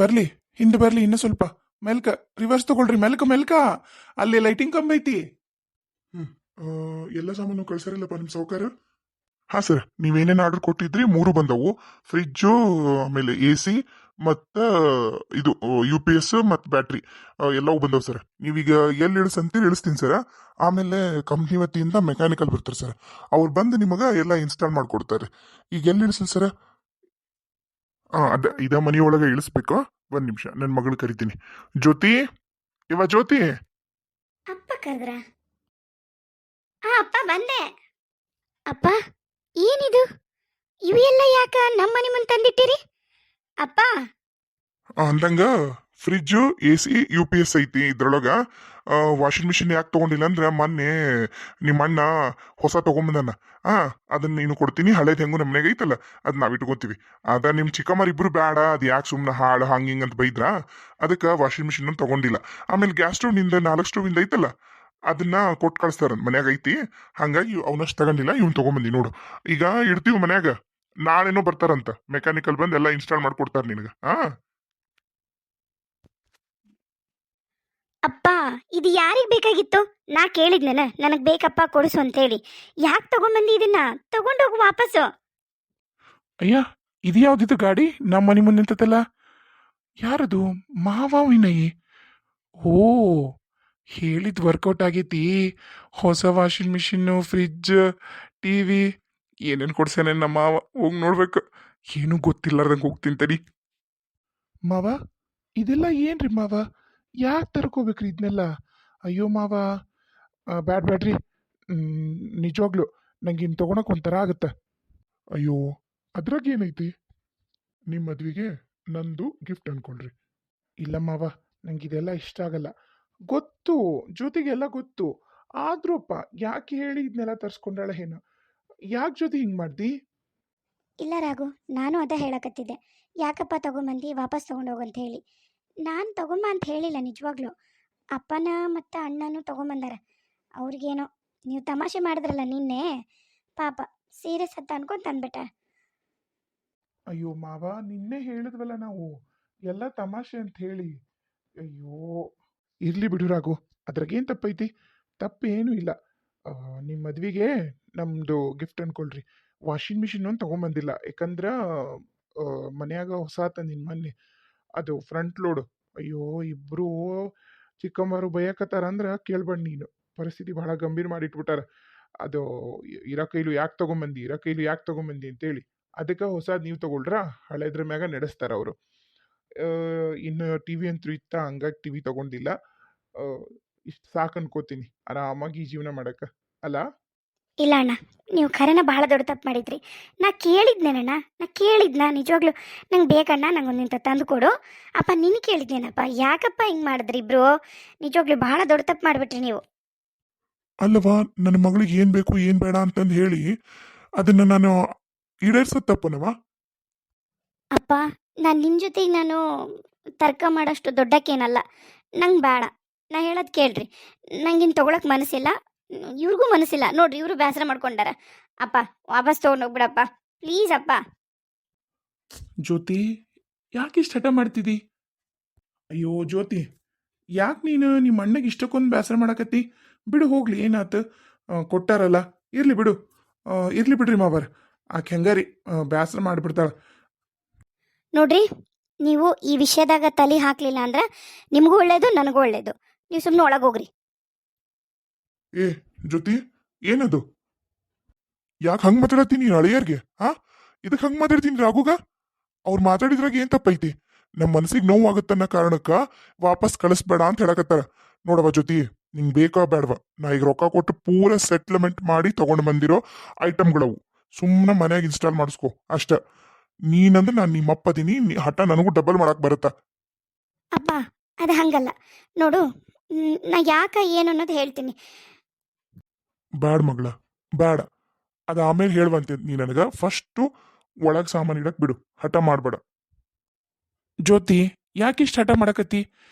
ಬರ್ಲಿ. ಹಿಂದೆ ಬರ್ಲಿ ಇನ್ನ ಸ್ವಲ್ಪ. ಮೆಲ್ಕ. ರಿವರ್ಸ್ ತಗೊಳ್ರಿ. ಮೆಲ್ಕ ಮೆಲ್ಕ. ಅಲ್ಲಿ ಲೈಟಿಂಗ್ ಕಂಬ ಐತಿ. ಹ್ಮ್ ಎಲ್ಲ ಸಾಮಾನು ಕಳ್ಸಾರಿಲ್ಲಪ್ಪ ನಿಮ್ ಸೌಕರ್ಯ. ಹಾ ಸರ್, ನೀವೇನೇನು ಆರ್ಡರ್ ಕೊಟ್ಟಿದ್ರಿ ಮೂರು ಬಂದವು. ಫ್ರಿಜ್ಜು, ಆಮೇಲೆ AC, ಮತ್ತ ಇದು UPS ಮತ್ತು ಬ್ಯಾಟ್ರಿ ಎಲ್ಲವೂ ಬಂದವು ಸರ್. ನೀವೀಗ ಎಲ್ಲಿ ಇಳಿಸಂತೀರಿ ಇಳಿಸ್ತೀನಿ ಸರ್. ಆಮೇಲೆ ಕಂಪ್ನಿ ವತಿಯಿಂದ ಮೆಕ್ಯಾನಿಕಲ್ ಬರ್ತಾರೆ ಸರ್. ಅವ್ರು ಬಂದು ನಿಮಗೆ ಎಲ್ಲ ಇನ್ಸ್ಟಾಲ್ ಮಾಡ್ಕೊಡ್ತಾರೆ. ಈಗ ಎಲ್ಲಿ ಇಳಿಸಲಿ ಸರ್? ಇದ ಮನೆಯೊಳಗೆ ಇಳಿಸ್ಬೇಕು. ಒಂದ್ ನಿಮಿಷ, ನನ್ನ ಮಗಳು ಕರಿತೀನಿ. ಜ್ಯೋತಿ, ಜ್ಯೋತಿ. ಅಪ್ಪ ಕರೆದ್ರ? ಅಪ್ಪ ಬಂದೆ. ಅಪ್ಪ, ಏನಿದು? ಇವು ಎಲ್ಲ ಯಾಕ ನಮ್ಮ ಮನೆ ಮುಂದೆ ತಂದಿಟ್ಟಿರಿ ಅಪ್ಪ? ಅಂದಂಗ ಫ್ರಿಜ್ಜು, AC, UPS ಐತಿ ಇದ್ರೊಳಗ. ವಾಷಿಂಗ್ ಮಿಷಿನ್ ಯಾಕೆ ತಗೊಂಡಿಲ್ಲ ಅಂದ್ರೆ ಮೊನ್ನೆ ನಿಮ್ಮ ಅಣ್ಣ ಹೊಸ ತಗೊಂಬಂದನ. ಅದನ್ನ ನೀನು ಕೊಡ್ತೀನಿ. ಹಳೇದ್ ಹೆಂಗು ನಮ್ಮ ಮನೆಗೆ ಐತಲ್ಲ, ಅದ್ ನಾವ್ ಇಟ್ಕೋತೀವಿ. ಅದ ನಿಮ್ ಚಿಕ್ಕಮ್ಮರ್ ಇಬ್ರು ಬೇಡ, ಅದ್ ಯಾಕೆ ಸುಮ್ನೆ ಹಾಳು ಹಂಗಿಂಗ್ ಅಂತ ಬೈದ್ರ. ಅದಕ್ಕೆ ವಾಷಿಂಗ್ ಮಿಷಿನ್ ತಗೊಂಡಿಲ್ಲ. ಆಮೇಲೆ ಗ್ಯಾಸ್ ಸ್ಟವ್ ನಿಂದ 4 ಸ್ಟವ್ ಇಂದ ಐತಲ್ಲ, ಅದನ್ನ ಕೊಟ್ಟು ಕಳಿಸ್ತಾರ. ಮನ್ಯಾಗ ಐತಿ. ಹಂಗಾಗಿ ಅವನಷ್ಟು ತಗೊಂಡಿಲ್ಲ, ಇವ್ನ್ ತಗೊಂಬಂದಿ ನೋಡು. ಈಗ ಇಡ್ತೀವಿ ಮನ್ಯಾಗ. ನಾಳೆನೋ ಬರ್ತಾರಂತ ಮೆಕ್ಯಾನಿಕಲ್ ಬಂದ್ ಎಲ್ಲ ಇನ್ಸ್ಟಾಲ್ ಮಾಡ್ಕೊಡ್ತಾರ ನಿನಗ. ಅಪ್ಪ, ಇದು ಯಾರಿಗೆ ಬೇಕಾಗಿತ್ತು? ನಾ ಕೇಳಿದ್ನಲ್ಲ ನನಗೆ ಬೇಕಪ್ಪ ಕೊಡಿಸು ಅಂತೇಳಿ. ಯಾಕೆ ತಗೊಂಬಂದಿ ಇದನ್ನ? ತಗೊಂಡೋಗು ವಾಪಸ್ಸು. ಅಯ್ಯ, ಇದು ಯಾವ್ದಿದು ಗಾಡಿ ನಮ್ಮ ಮನೆ ಮುಂದೆ ನಿಂತತಲ್ಲ? ಯಾರದು? ಮಾವ ವಿನಯ್. ಓ, ಹೇಳಿದ್ ವರ್ಕೌಟ್ ಆಗೈತಿ. ಹೊಸ ವಾಷಿಂಗ್ ಮಿಷಿನ್ನು, ಫ್ರಿಜ್, TV ಏನೇನು ಕೊಡ್ಸೇನೆ ನಮ್ಮ ಮಾವ. ಹೋಗಿ ನೋಡ್ಬೇಕು. ಏನೂ ಗೊತ್ತಿಲ್ಲಾರ್ದಂಗೆ ಹೋಗ್ತೀನಿ ತಡಿ. ಮಾವ, ಇದೆಲ್ಲ ಏನ್ರಿ ಮಾವ? ಯಾಕೆ ತರ್ಕೋಬೇಕ್ರಿ ಇದನ್ನೆಲ್ಲ? ಅಯ್ಯೋ ಮಾವ, ಬ್ಯಾಡ್ರಿ. ನಿಜವಾಗ್ಲು ನಂಗೆ ಇನ್ನು ತಗೊಳಕ್ ಒಂಥರ ಆಗತ್ತೆ. ಅಯ್ಯೋ, ಅದ್ರಾಗ ಏನೈತಿ? ನಿಮ್ಮ ಮದ್ವಿಗೆ ನಂದು ಗಿಫ್ಟ್ ಅನ್ಕೊಳ್ರಿ. ಇಲ್ಲ ಮಾವ, ನಂಗೆ ಇದೆಲ್ಲ ಇಷ್ಟ ಆಗಲ್ಲ. ಗೊತ್ತು, ಜೊತೆಗೆಲ್ಲ ಗೊತ್ತು. ಆದ್ರೂಪ್ಪ ಯಾಕೆ ಹೇಳಿ ಇದನ್ನೆಲ್ಲ ತರ್ಸ್ಕೊಂಡಾಳ ಏನ? ಯಾಕೆ ಜೊತೆ ಹಿಂಗ್ ಮಾಡ್ದಿ? ಇಲ್ಲ ರಾಘು, ನಾನು ಅದ ಹೇಳಕತ್ತಿದ್ದೆ. ಯಾಕಪ್ಪ ತಗೊಂಬಂದು ವಾಪಸ್ ತಗೊಂಡೋಗಂತ ಹೇಳಿ. ನಾನು ತಗೊಂಬ ಅಂತ ಹೇಳಿಲ್ಲ ನಿಜವಾಗ್ಲೂ. ಅಪ್ಪನ ಮತ್ತು ಅಣ್ಣನೂ ತಗೊಂಬಂದಾರ. ಅವ್ರಿಗೇನೋ ನೀವು ತಮಾಷೆ ಮಾಡಿದ್ರಲ್ಲ ನಿನ್ನೆ, ಪಾಪ ಸೀರಿಯಸ್ ಅಂತ ಅನ್ಕೊಂತ ಅಂದ್ಬಿಟ್ಟ. ಅಯ್ಯೋ ಮಾವ, ನಿನ್ನೆ ಹೇಳಿದ್ವಲ್ಲ ನಾವು ಎಲ್ಲ ತಮಾಷೆ ಅಂತ ಹೇಳಿ. ಅಯ್ಯೋ, ಇರ್ಲಿ ಬಿಡು ರಾಘು, ಅದ್ರಾಗೇನ್ ತಪ್ಪೈತಿ? ತಪ್ಪೇನೂ ಇಲ್ಲ. ನಿಮ್ಮ ಮದ್ವಿಗೆ ನಮ್ದು ಗಿಫ್ಟ್ ಅನ್ಕೊಳ್ರಿ. ವಾಷಿಂಗ್ ಮಿಷಿನ್ ಒಂದು ತಗೊಂಬಂದಿಲ್ಲ, ಯಾಕಂದ್ರ ಮನ್ಯಾಗ ಹೊಸ ತಂದಿನ ಮೊನ್ನೆ. ಅದು ಫ್ರಂಟ್ ಲೋಡ್. ಅಯ್ಯೋ, ಇಬ್ರು ಚಿಕ್ಕಮ್ಮರು ಬಯಕತ್ತಾರ ಅಂದ್ರ ಕೇಳ್ಬೇಡ ನೀನು. ಪರಿಸ್ಥಿತಿ ಬಹಳ ಗಂಭೀರ ಮಾಡಿ ಇಟ್ಬಿಟ್ಟಾರ. ಅದು ಇರೋ ಕೈಲು ಯಾಕೆ ತಗೊಂಬಂದಿ, ಇರೋ ಕೈಲು ಯಾಕೆ ತಗೊಂಬಂದಿ ಅಂತೇಳಿ. ಅದಕ್ಕೆ ಹೊಸದ್ ನೀವು ತಗೊಳ್ರ, ಹಳೆದ್ರ ಮ್ಯಾಗ ನಡೆಸ್ತಾರ ಅವರು. ಇನ್ನು TV ಅಂತೂ ಇತ್ತ, ಹಂಗಾಗಿ TV ತಗೊಂಡಿಲ್ಲ. ಇಷ್ಟು ಸಾಕು ಅನ್ಕೋತೀನಿ ಆರಾಮಾಗಿ ಜೀವನ ಮಾಡಕ್ಕ, ಅಲ್ಲ? ಇಲ್ಲ ಅಣ್ಣ, ನೀವು ಖರೇನ ಬಹಳ ದೊಡ್ಡ ತಪ್ಪು ಮಾಡಿದ್ರಿ. ನಾ ಕೇಳಿದ್ನೇನಣ್ಣ, ನಾ ಕೇಳಿದ್ನ ನಿಜವಾಗ್ಲೂ. ನಂಗೆ ಬೇಕಣ್ಣ, ನಂಗೊಂದಿಂತ ತಂದು ಕೊಡು. ಅಪ್ಪ ನಿನ್ನ ಕೇಳಿದ್ನೇನಪ್ಪ, ಯಾಕಪ್ಪ ಹಿಂಗೆ ಮಾಡಿದ್ರಿ ಇಬ್ರು? ನಿಜವಾಗ್ಲೂ ಬಹಳ ದೊಡ್ಡ ತಪ್ಪು ಮಾಡಿಬಿಟ್ರಿ ನೀವು. ಅಲ್ಲವಾ, ನನ್ನ ಮಗಳಿಗೆ ಏನ್ ಬೇಕು ಏನ್ ಬೇಡ ಅಂತಂದು ಹೇಳಿ ಅದನ್ನ ನಾನು ಈಡೇರ್ಸೋದ್ ತಪ್ಪನವ? ಅಪ್ಪ, ನಾನು ನಿನ್ನ ಜೊತೆಗೆ ನಾನು ತರ್ಕ ಮಾಡೋಷ್ಟು ದೊಡ್ಡಕ್ಕೇನಲ್ಲ. ನಂಗೆ ಬೇಡ. ನಾ ಹೇಳೋದು ಕೇಳ್ರಿ. ನಂಗಿನ್ ತೊಗೊಳಕ್ಕೆ ಮನಸ್ಸಿಲ್ಲ, ಇವ್ರಿಗೂ ಮನಸ್ಸಿಲ್ಲ. ನೋಡ್ರಿ, ಇವರು ಬೇಸರ ಮಾಡ್ಕೊಂಡಾರ. ಅಪ್ಪ, ವಾಪಸ್ ತೊಗೊಂಡೋಗ್ಬಿಡಪ್ಪ ಪ್ಲೀಸ್ ಅಪ್ಪ. ಜ್ಯೋತಿ, ಯಾಕೆ ಇಷ್ಟ ಹಠ ಮಾಡ್ತಿದ್ದಿ? ಅಯ್ಯೋ ಜ್ಯೋತಿ, ಯಾಕೆ ನೀನು ನಿಮ್ಮ ಅಣ್ಣಗೆ ಇಷ್ಟಕ್ಕೊಂದು ಬೇಸರ ಮಾಡಕತ್ತಿ? ಬಿಡು ಹೋಗ್ಲಿ, ಏನಾತು? ಕೊಟ್ಟಾರಲ್ಲ, ಇರ್ಲಿ ಬಿಡು. ಇರ್ಲಿ ಬಿಡ್ರಿ ಮಾವರ್. ಆಕೆ ಹೆಂಗಾರಿ ಬೇಸರ ಮಾಡಿಬಿಡ್ತಾಳ. ನೋಡ್ರಿ, ನೀವು ಈ ವಿಷಯದಾಗ ತಲೆ ಹಾಕ್ಲಿಲ್ಲ ಅಂದ್ರೆ ನಿಮಗೂ ಒಳ್ಳೇದು, ನನಗೂ ಒಳ್ಳೇದು. ನೀವು ಸುಮ್ಮನೆ ಒಳಗೋಗ್ರಿ. ಏ ಜ್ಯೋತಿ, ಏನದು? ಯಾಕೆ ಹಂಗೆ ಮಾತಾಡತ್ತೀನಿ ಅಳಿಯರ್ಗೆ? ಇದಕ್ಕೆ ಹಂಗೆ ಮಾತಾಡ್ತೀನಿ ರಾಘುಗ? ಅವ್ರು ಮಾತಾಡಿದ್ರಾಗ ಏನ್ ತಪ್ಪೈತಿ? ನಮ್ಮ ಮನಸ್ಸಿಗೆ ನೋವು ಆಗುತ್ತನ್ನ ಕಾರಣಕ್ಕ ವಾಪಸ್ ಕಳಿಸ್ಬೇಡ ಅಂತ ಹೇಳಕತ್ತಾರ. ನೋಡವ ಜ್ಯೋತಿ, ನಿಂಗೆ ಬೇಕಾ ಬೇಡವಾ? ನಾ ಈಗ ರೊಕ್ಕ ಕೊಟ್ಟು ಪೂರ ಸೆಟ್ಲ್ಮೆಂಟ್ ಮಾಡಿ ತಗೊಂಡು ಬಂದಿರೋ ಐಟಮ್ಗಳವು. ಸುಮ್ಮನೆ ಮನ್ಯಾಗ ಇನ್ಸ್ಟಾಲ್ ಮಾಡಿಸ್ಕೊ ಅಷ್ಟ. ನೀನಂದ್ರೆ ನಾನು ನಿಮ್ಮಪ್ಪದೀನಿ, ಹಠ ನನಗೂ ಡಬಲ್ ಮಾಡಕ್ ಬರುತ್ತಾ? ಅಪ್ಪ, ಅದು ಹಂಗಲ್ಲ ನೋಡು. ನಾ ಯಾಕ ಏನು ಅನ್ನೋದು ಹೇಳ್ತೀನಿ. ಬ್ಯಾಡ ಮಗಳ, ಬ್ಯಾಡ. ಅದ ಆಮೇಲೆ ಹೇಳುವಂತೆ ನೀ ನನಗ. ಫಸ್ಟು ಒಳಗ್ ಸಾಮಾನು ಇಡಕ್ ಬಿಡು, ಹಠ ಮಾಡ್ಬೇಡ. ಜ್ಯೋತಿ, ಯಾಕಿಷ್ಟು ಹಠ ಮಾಡಕತ್ತಿ?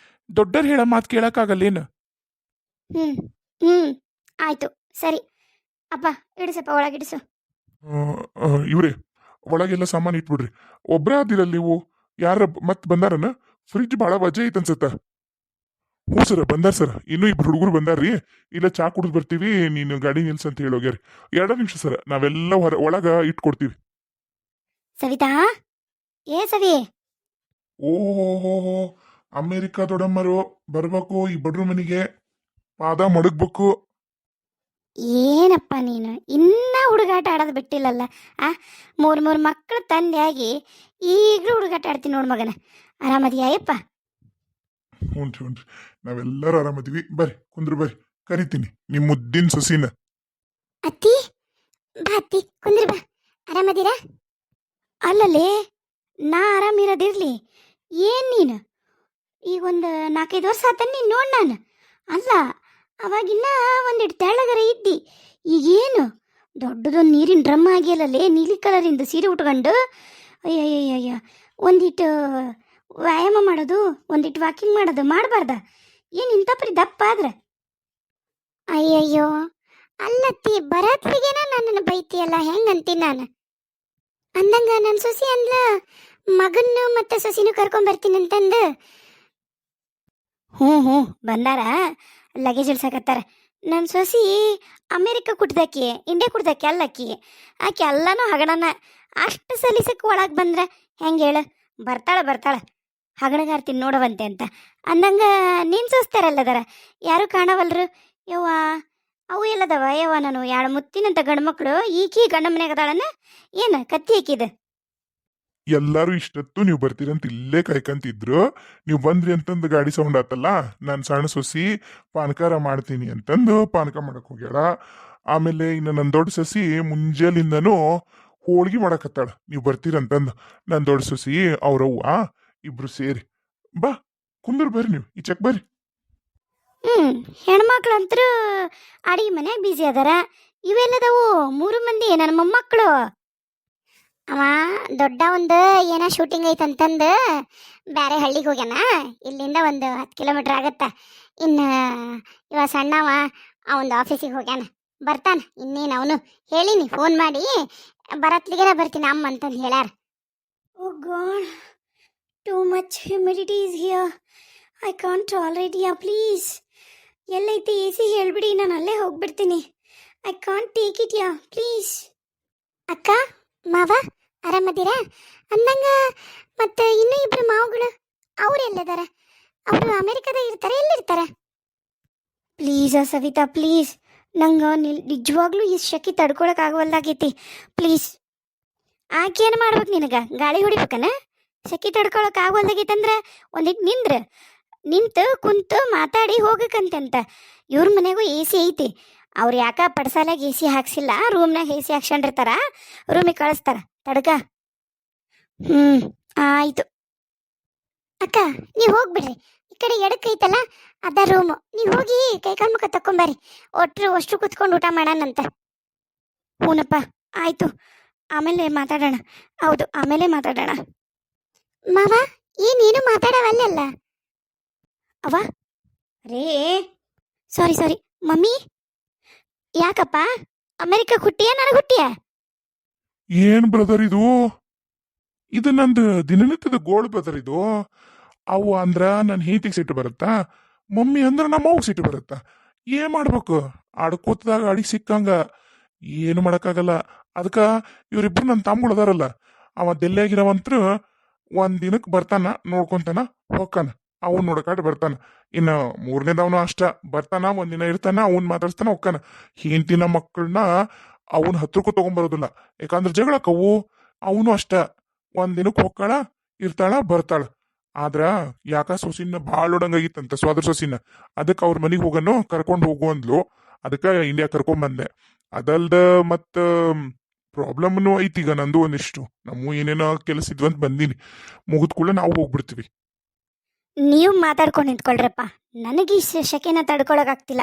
ದೊಡ್ಡರ್ ಹೇಳ ಮಾತು ಕೇಳಕ್ಕಾಗಲ್ಲೇನು? ಹ್ಞೂ ಹ್ಞೂ ಆಯಿತು, ಸರಿ. ಅಪ್ಪ, ಇಡಿಸಪ್ಪ, ಒಳಗಿಡಿಸು. ಇವ್ರೆ, ಒಳಗೆಲ್ಲ ಸಾಮಾನು ಇಟ್ಬಿಡ್ರಿ. ಒಬ್ರೇ ಆದಿರಲ್ಲ ನೀವು. ಯಾರ ಮತ್ತೆ ಬಂದಾರನ? ಫ್ರಿಜ್ ಭಾಳ ವಜೆ ಐತೆ ಅನ್ಸತ್ತ. ಹ್ಞೂ ಸರ ಬಂದಾರ ಸರ್, ಇನ್ನೂ ಇಬ್ರು ಹುಡುಗರು ಬಂದಾರ್ರಿ. ಇಲ್ಲ ಚಾ ಕುಡಿದು ಬರ್ತೀವಿ, ನೀನು ಗಾಡಿ ನಿಲ್ಸ ಅಂತ ಹೇಳೋಗ್ಯಾರಿ. 2 ನಿಮಿಷ ಸರ್, ನಾವೆಲ್ಲ ಒಳಗ ಇಟ್ಕೊಡ್ತೀವಿ. ಸವಿತಾ, ಏ ಸವಿ. ಓಹೋ, ಅಮೇರಿಕಾ ದೊಡ್ಡಮ್ಮರು ಬರ್ಬೇಕು ಈ ಬಡ್ರು ಮನೆಗೆ, ಪಾದ ಮಡಗ್ಬೇಕು. ಏನಪ್ಪ ನೀನು ಇನ್ನ ಹುಡುಗಾಟ ಆಡೋದು ಬಿಟ್ಟಿಲ್ಲಲ್ಲ. ಆ ಮೂರು ಮಕ್ಕಳು ತಂದೆಯಾಗಿ ಈಗಲೂ ಹುಡುಗಾಟ ಆಡ್ತೀನಿ ನೋಡು ಮಗನ. ಆರಾಮದಿಯಾಯಪ್ಪ? ಹ್ಞೂನ್ರಿ ಹ್ಞೂನ್ರಿ, ನಾವೆಲ್ಲರೂ ಆರಾಮದೀವಿ. ಬರ್ರಿ ಕುಂದ್ರು ಬರ್ರಿ, ಕರಿತೀನಿ ನಿಮ್ಮ ಮುದ್ದಿನ ಸೊಸಿನ. ಅತ್ತಿ, ಬಾ ಅತ್ತಿ, ಕುಂದ್ರಿ ಬಾ. ಆರಾಮದಿರಾ? ಅಲ್ಲಲೇ, ನಾ ಆರಾಮಿರೋದಿರ್ಲಿ, ಏನು ನೀನು ಈಗ ಒಂದು 4-5 ವರ್ಷ ಆತ ನೀನು ನೋಡಿ ನಾನು. ಅಲ್ಲ, ಅವಾಗಿನ್ನ ಒಂದಿಟ್ಟು ತೆಳ್ಳಗರ ಇದ್ದಿ, ಈಗೇನು ದೊಡ್ಡದೊಂದು ನೀರಿನ ಡ್ರಮ್ ಆಗಿಲ್ಲಲೇ, ನೀಲಿ ಕಲರಿಂದ ಸೀರೆ ಉಟ್ಕೊಂಡು. ಅಯ್ಯಯ್ಯಯ್ಯ, ಒಂದಿಟ್ಟು ವ್ಯಾಯಾಮ ಮಾಡೋದು, ಒಂದಿಟ್ಟು ವಾಕಿಂಗ್ ಮಾಡೋದು ಮಾಡಬಾರ್ದ? ಏನು ಇಂಥ ಪರಿ ದಪ್ಪ ಆದ್ರೆ? ಅಯ್ಯಯ್ಯೋ, ಅಲ್ಲತ್ತಿ ಬರತ್ಲಿಗೇನ ನನ್ನನ್ನು ಬೈತಿಯಲ್ಲ, ಹೆಂಗಂತೀನಿ ನಾನು? ಅಂದಂಗ ನನ್ನ ಸೊಸಿ ಅಂದ್ಲ ಮಗನ್ನು ಮತ್ತೆ ಸೊಸಿನೂ ಕರ್ಕೊಂಬರ್ತೀನಿ ಅಂತಂದು. ಹ್ಞೂ ಬಂದಾರ, ಲಗೇಜ್ ಇಳ್ಸಕತ್ತಾರ. ನನ್ನ ಸೊಸಿ ಅಮೇರಿಕ ಕುಟ್ದಾಕಿ, ಇಂಡಿಯಾ ಕುಟ್ದಾಕಿ ಅಲ್ಲಕ್ಕಿ. ಆಕೆ ಎಲ್ಲನೂ ಹಗಣನ. ಅಷ್ಟು ಸಲೀಸಕ್ಕೆ ಒಳಗೆ ಬಂದ್ರೆ ಹೆಂಗೆ ಹೇಳು? ಬರ್ತಾಳೆ ಹಗಣಗಾರ್ತೀನಿ ನೋಡವಂತೆ ಅಂತ. ಅಂದಂಗ ನೀನು ಸೋಸ್ತಾರಲ್ಲದಾರ, ಯಾರು ಕಾಣವಲ್ರು. ಯವ್ವ, ಅವು ಎಲ್ಲದವ ಯವ್ವ? ನಾನು 2 ಮುತ್ತಿನಂತ ಗಂಡು ಮಕ್ಕಳು, ಈಕಿ ಗಂಡ ಮನೆಯಾಗ ಅದಾಳನ? ಏನು ಕತ್ತಿ ಹಾಕಿದ? ಎಲ್ಲಾರು ಇಷ್ಟೊತ್ತು ನೀವು ಬರ್ತೀರಂತ ಇಲ್ಲೇ ಕಾಯ್ಕಂತಿದ್ರು. ನೀವು ಬಂದ್ರಿ ಅಂತಂದು ಗಾಡಿ ಸೌಂಡ್ ಆತಲ್ಲ, ನಾನು ಸಣ್ಣ ಸೊಸಿ ಪಾನಕಾರ ಮಾಡ್ತೀನಿ ಅಂತಂದು ಪಾನಕ ಮಾಡಕ್ ಹೋಗ್ಯಾಳ. ಆಮೇಲೆ ಇನ್ನು ನನ್ನ ದೊಡ್ಡ ಸೊಸಿ ಮುಂಜಾಲಿಂದನೂ ಹೋಳ್ಗಿ ಮಾಡಕತ್ತಾಳ ನೀವು ಬರ್ತೀರಂತಂದು. ನನ್ನ ದೊಡ್ಡ ಸೊಸಿ ಅವ್ರವ್ವ ಇಬ್ರು ಸೇರಿ. ಬಾ ಕುಂದ್ರ ಬರ್ರಿ, ನೀವು ಈಚಕ್ ಬರ್ರಿ. ಹೆಣ್ಮಕ್ಳಂತರೂ ಅಡಿಗೆ ಮನ್ಯಾಗ ಬ್ಯುಸಿ ಅದಾರ. ಇವೆಲ್ಲದವು 3 ಮಂದಿ ನನ್ನ ಮೊಮ್ಮಕ್ಕಳು. ಅವ ದೊಡ್ಡ ಒಂದು ಏನೋ ಶೂಟಿಂಗ್ ಐತಂತಂದು ಬೇರೆ ಹಳ್ಳಿಗೆ ಹೋಗ್ಯಾನ. ಇಲ್ಲಿಂದ ಒಂದು 10 ಕಿಲೋಮೀಟ್ರ್ ಆಗತ್ತ. ಇನ್ನು ಇವ ಸಣ್ಣವ ಅವನ ಆಫೀಸಿಗೆ ಹೋಗ್ಯಾನ, ಬರ್ತಾನ. ಇನ್ನೇನು ಅವನು ಹೇಳಿನಿ ಫೋನ್ ಮಾಡಿ, ಬರತ್ಲಿಗೆನ ಬರ್ತೀನಿ ಅಮ್ಮ ಅಂತಂದು ಹೇಳ್ಯಾರ. Oh God, too much humidity is here. I can't tolerate. Yeah please, ಎಲ್ಲೈತಿ ಎ ಸಿ ಹೇಳ್ಬಿಡಿ, ನಾನು ಅಲ್ಲೇ ಹೋಗ್ಬಿಡ್ತೀನಿ. I can't take it yeah please. ಅಕ್ಕ, ಮಾವ ಆರಾಮದಿರಾ? ಅಂದಂಗ ಮತ್ತೆ ಇನ್ನೂ 2 ಮಾವುಗಳು ಅವ್ರು ಎಲ್ಲದಾರ? ಅವರು ಅಮೇರಿಕಾದಾಗ ಇರ್ತಾರೆ, ಎಲ್ಲಿರ್ತಾರೆ? ಪ್ಲೀಸ್ ಸವಿತಾ, ಪ್ಲೀಸ್, ನಂಗೆ ನಿಜವಾಗ್ಲೂ ಈ ಶೆಕೆ ತಡ್ಕೊಳಕ್ ಆಗವಲ್ದಾಗೈತಿ. ಪ್ಲೀಸ್. ಆಕೇನು ಮಾಡ್ಬೇಕು ನಿನಗೆ? ಗಾಳಿ ಹೊಡಿಬೇಕನ? ಶೆಕೆ ತಡ್ಕೊಳಕ್ ಆಗವಲ್ದಾಗೈತಂದ್ರೆ ಒಂದಿಟ್ಟು ನಿಂತು ಕುಂತು ಮಾತಾಡಿ ಹೋಗಕ್ಕಂತ. ಇವ್ರ ಮನೆಗೂ ಎ ಸಿ ಐತಿ. ಅವ್ರು ಯಾಕ ಪಡ್ಸಾಲಾಗ ಎ ಸಿ ಹಾಕ್ಸಿಲ್ಲ, ರೂಮ್ನಾಗ ಎ ಸಿ ಹಾಕ್ಸ್ಕೊಂಡಿರ್ತಾರ, ರೂಮಿಗೆ ಕಳಿಸ್ತಾರ ತಡ್ಕ. ಆಯ್ತು ಅಕ್ಕ, ನೀವು ಹೋಗ್ಬಿಡ್ರಿ. ಈ ಕಡೆ ಎಡಕ್ಕೈತಲ್ಲ ಅದ ರೂಮು, ನೀವು ಹೋಗಿ ಕೈಕಾಲು ಮುಖ ತಕ್ಕೊಂಬರ್ರಿ. ಅಷ್ಟು ಕುತ್ಕೊಂಡು ಊಟ ಮಾಡೋಣಂತ. ಹೂನಪ್ಪ, ಆಯ್ತು, ಆಮೇಲೆ ಮಾತಾಡೋಣ. ಹೌದು, ಆಮೇಲೆ ಮಾತಾಡೋಣ. ಮಾವ, ಏನೇನು ಮಾತಾಡವಲ್ಲ ಅವ? ರೇ, ಸಾರಿ ಮಮ್ಮಿ. ಯಾಕಪ್ಪ, ಅಮೆರಿಕ ಹುಟ್ಟಿಯ ನನಗೆ ಹುಟ್ಟಿಯ? ಏನ್ ಬ್ರದರ್ ಇದು ನಂದು ದಿನನಿತ್ಯದ ಗೋಳ್ ಬ್ರದರ್ ಇದು. ಅವು ಅಂದ್ರ ನನ್ನ ಹೆಂಡತಿಗೆ ಸಿಟ್ಟು ಬರುತ್ತಾ, ಮಮ್ಮಿ ಅಂದ್ರ ನಮ್ಮ ಅವ್ಗೆ ಸಿಟ್ಟು ಬರುತ್ತಾ. ಏನ್ ಮಾಡ್ಬೇಕು? ಆಡ್ಕೋತದಾಗ ಅಡಿಗೆ ಸಿಕ್ಕಂಗ ಏನು ಮಾಡಕ್ಕಾಗಲ್ಲ. ಅದಕ್ಕ ಇವ್ರಿಬ್ರು ನನ್ನ ತಮ್ಮಗಳು ಅದಾರಲ್ಲ, ಅವ ಡೆಲ್ಲಿಯಾಗಿರವಂತ್ರ 1 ದಿನಕ್ಕೆ ಬರ್ತಾನ, ನೋಡ್ಕೊಂತಾನ, ಹೋಗ್ತಾನ. ಅವ್ನು ನೋಡಕಾಟ ಬರ್ತಾನ. ಇನ್ನು 3ನೇದವನು ಅಷ್ಟ, ಬರ್ತಾನ, 1 ದಿನ ಇರ್ತಾನ, ಅವ್ನ್ ಮಾತಾಡ್ಸ್ತಾನ, ಹೋಗ್ತಾನ. ಹೆಂಡತಿನ ಮಕ್ಕಳನ್ನ ಅವನ ಹತ್ರಕ್ಕೂ ತಗೊಂಬರೋದಿಲ್ಲ, ಯಾಕಂದ್ರೆ ಜಗಳಕ್ಕವು. ಅವನು ಅಷ್ಟ 1 ದಿನಕ್ಕೆ ಹೋಗ್ತಾಳ, ಇರ್ತಾಳ, ಬರ್ತಾಳ. ಆದ್ರ ಯಾಕ ಸೊಸಿನ ಭಾಳ ಒಡಂಗಾಗಿತ್ತಂತ, ಸ್ವಾದ್ರ ಸೊಸಿನ. ಅದಕ್ಕೆ ಅವ್ರ ಮನೆಗೆ ಹೋಗನು, ಕರ್ಕೊಂಡು ಹೋಗು ಅಂದ್ಲು. ಅದಕ್ಕೆ ಇಂಡಿಯಾ ಕರ್ಕೊಂಡ್ ಬಂದೆ. ಅದಲ್ದ ಮತ್ತ ಪ್ರಾಬ್ಲಮ್ನು ಐತಿ ಈಗ ನಂದು ಒಂದಿಷ್ಟು. ನಮ್ಮ ಏನೇನೋ ಕೆಲಸ ಇದ್ವಂತ ಬಂದೀನಿ, ಮುಗಿದ ಕೂಡ ನಾವು ಹೋಗ್ಬಿಡ್ತೀವಿ. ನೀವು ಮಾತಾಡ್ಕೊಂಡು ನಿಂತ್ಕೊಳ್ರಪ್ಪ, ನನಗೆ ಈ ಶೆಕೆನ ತಡ್ಕೊಳಕ್ಕಾಗ್ತಿಲ್ಲ.